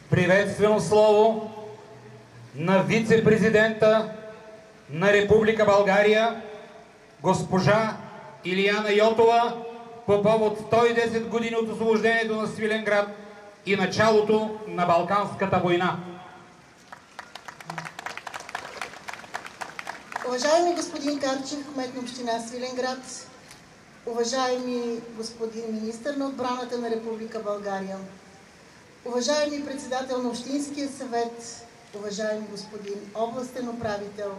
приветствено слово на вице-президента на Република България госпожа Илияна Йотова по повод 110 години от освобождението на Свиленград и началото на Балканската война. Уважаеми господин Карчев, кмет на община Свиленград, уважаеми господин министър на отбраната на Република България, уважаеми председател на Общинския съвет, уважаеми господин областен управител,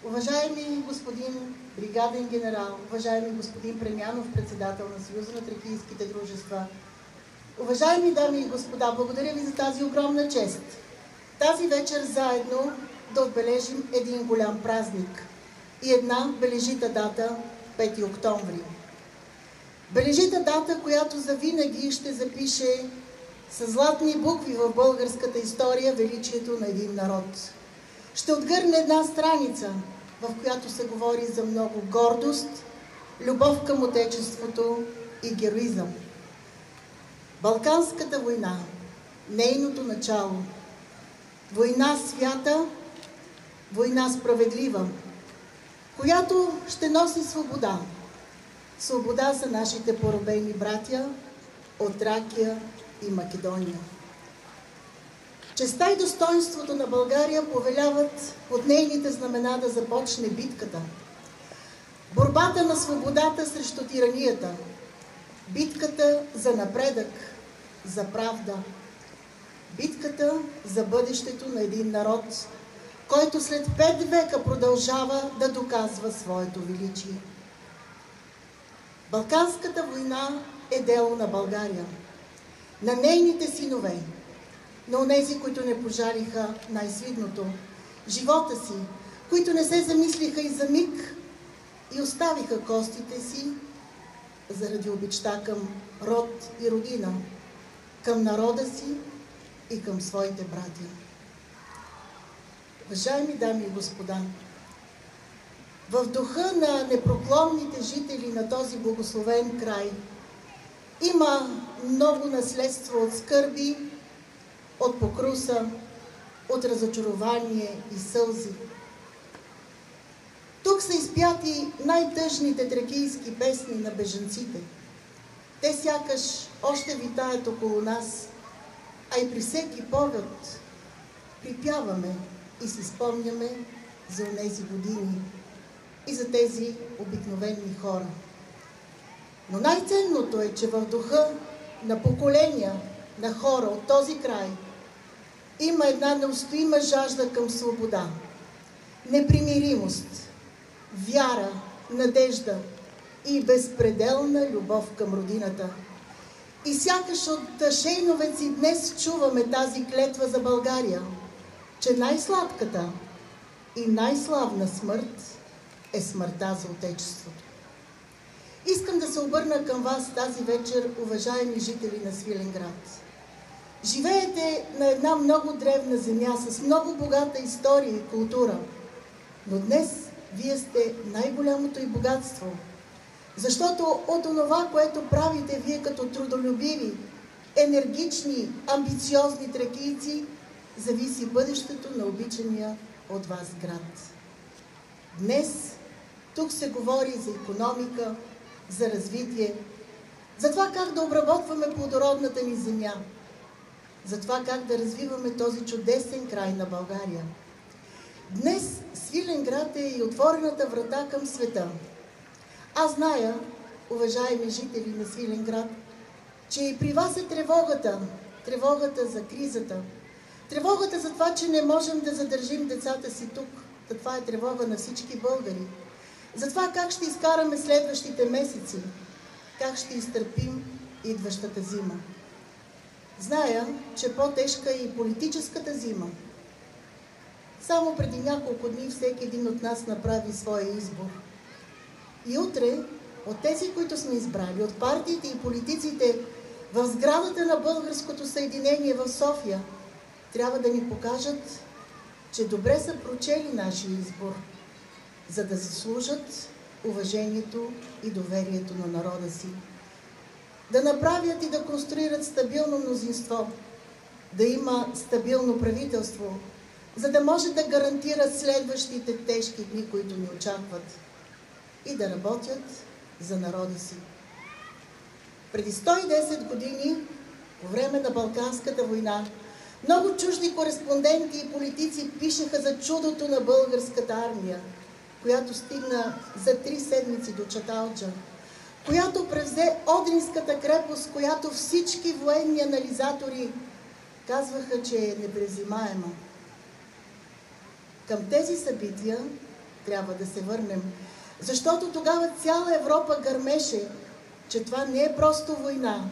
уважаеми господин бригаден генерал, уважаеми господин Премянов, председател на Съюза на тракийските дружества, уважаеми дами и господа, благодаря ви за тази огромна чест. Тази вечер заедно да отбележим един голям празник и една бележита дата – 5 октомври. Бележита дата, която завинаги ще запише с златни букви в българската история величието на един народ. Ще отгърне една страница, в която се говори за много гордост, любов към отечеството и героизъм. Балканската война, нейното начало. Война свята, война справедлива, която ще носи свобода. Свобода за нашите поробени братя от Тракия и Македония. Честта и достоинството на България повеляват под нейните знамена да започне битката. Борбата на свободата срещу тиранията. Битката за напредък, за правда. Битката за бъдещето на един народ, който след 5 века продължава да доказва своето величие. Балканската война е дело на България, на нейните синове, на онези, които не пожалиха най-свидното, живота си, които не се замислиха и за миг и оставиха костите си заради обичта към род и родина, към народа си и към своите братя. Уважаеми дами и господа, в духа на непроклонните жители на този благословен край има много наследство от скърби, от покруса, от разочарование и сълзи. Тук са изпяти най-тъжните тракийски песни на бежанците. Те сякаш още витаят около нас, а и при всеки повед припяваме и си спомняме за онези години и за тези обикновени хора. Но най-ценното е, че в духа на поколения, на хора от този край има една неустоима жажда към свобода, непримиримост, вяра, надежда и безпределна любов към родината. И сякаш от Шейновец и днес чуваме тази клетва за България, че най-сладката и най-славна смърт е смъртта за Отечеството. Искам да се обърна към вас тази вечер, уважаеми жители на Свиленград. Живеете на една много древна земя с много богата история и култура, но днес вие сте най-голямото и богатство, защото от онова, което правите вие като трудолюбиви, енергични, амбициозни тракийци, зависи бъдещето на обичания от вас град. Днес тук се говори за икономика, за развитие, за това как да обработваме плодородната ни земя, за това как да развиваме този чудесен край на България. Днес Свиленград е и отворената врата към света. Аз зная, уважаеми жители на Свиленград, че и при вас е тревогата за кризата, тревогата за това, че не можем да задържим децата си тук. Това е тревога на всички българи. За това как ще изкараме следващите месеци, как ще изтърпим идващата зима. Зная, че по-тежка е и политическата зима. Само преди няколко дни всеки един от нас направи своя избор. И утре от тези, които сме избрали, от партиите и политиците в сградата на Българското съединение в София, трябва да ни покажат, че добре са прочели нашия избор, за да заслужат уважението и доверието на народа си. Да направят и да конструират стабилно мнозинство, да има стабилно правителство, за да може да гарантира следващите тежки дни, които ни очакват, и да работят за народа си. Преди 110 години, по време на Балканската война, много чужди кореспонденти и политици пишеха за чудото на българската армия, която стигна за 3 седмици до Чаталджа, която превзе Одринската крепост, която всички военни анализатори казваха, че е непревзимаема. Към тези събития трябва да се върнем, защото тогава цяла Европа гърмеше, че това не е просто война.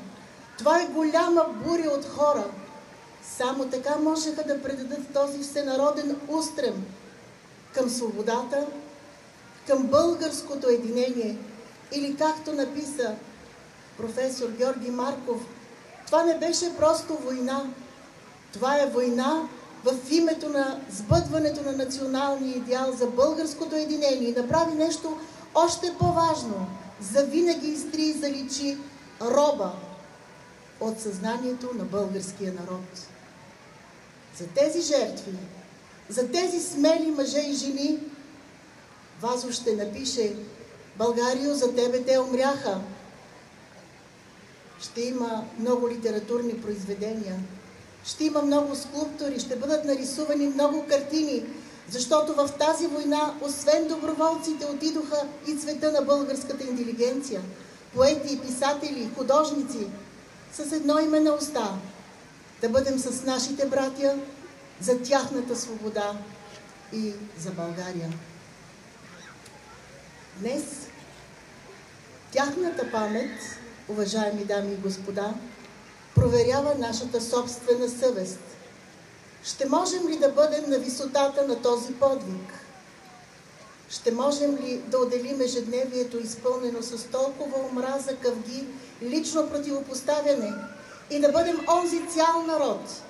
Това е голяма буря от хора. Само така можеха да предадат този всенароден устрем към свободата, към българското единение. Или както написа професор Георги Марков, това не беше просто война. Това е война в името на сбъдването на националния идеал за българското единение и направи нещо още по-важно. Завинаги изтри и заличи роба от съзнанието на българския народ. За тези жертви, за тези смели мъже и жени, Вазов ще напише: Българио, за тебе те умряха. Ще има много литературни произведения, ще има много скулптури, ще бъдат нарисувани много картини, защото в тази война, освен доброволците, отидоха и цвета на българската интелигенция, поети, писатели, художници, с едно име на уста: да бъдем с нашите братя за тяхната свобода и за България. Днес тяхната памет, уважаеми дами и господа, проверява нашата собствена съвест. Ще можем ли да бъдем на висотата на този подвиг? Ще можем ли да отделим ежедневието, изпълнено с толкова омраза, къвги, лично противопоставяне, и да бъдем онзи цял народ,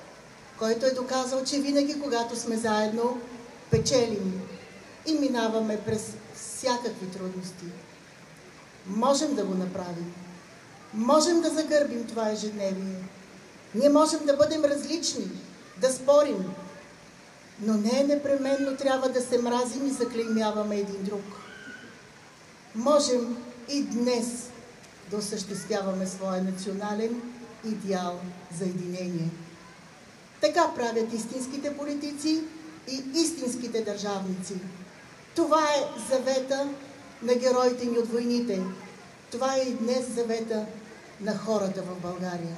който е доказал, че винаги, когато сме заедно, печелим и минаваме през всякакви трудности? Можем да го направим. Можем да загърбим това ежедневие. Ние можем да бъдем различни, да спорим, но не непременно трябва да се мразим и заклеймяваме един друг. Можем и днес да осъществяваме своя национален идеал за единение. Така правят истинските политици и истинските държавници. Това е завета на героите ни от войните. Това е и днес завета на хората в България.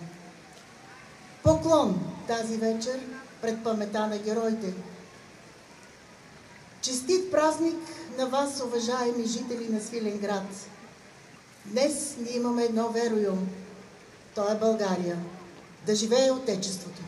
Поклон тази вечер пред памета на героите. Честит празник на вас, уважаеми жители на Свиленград. Днес ние имаме едно веруюм. То е България. Да живее Отечеството!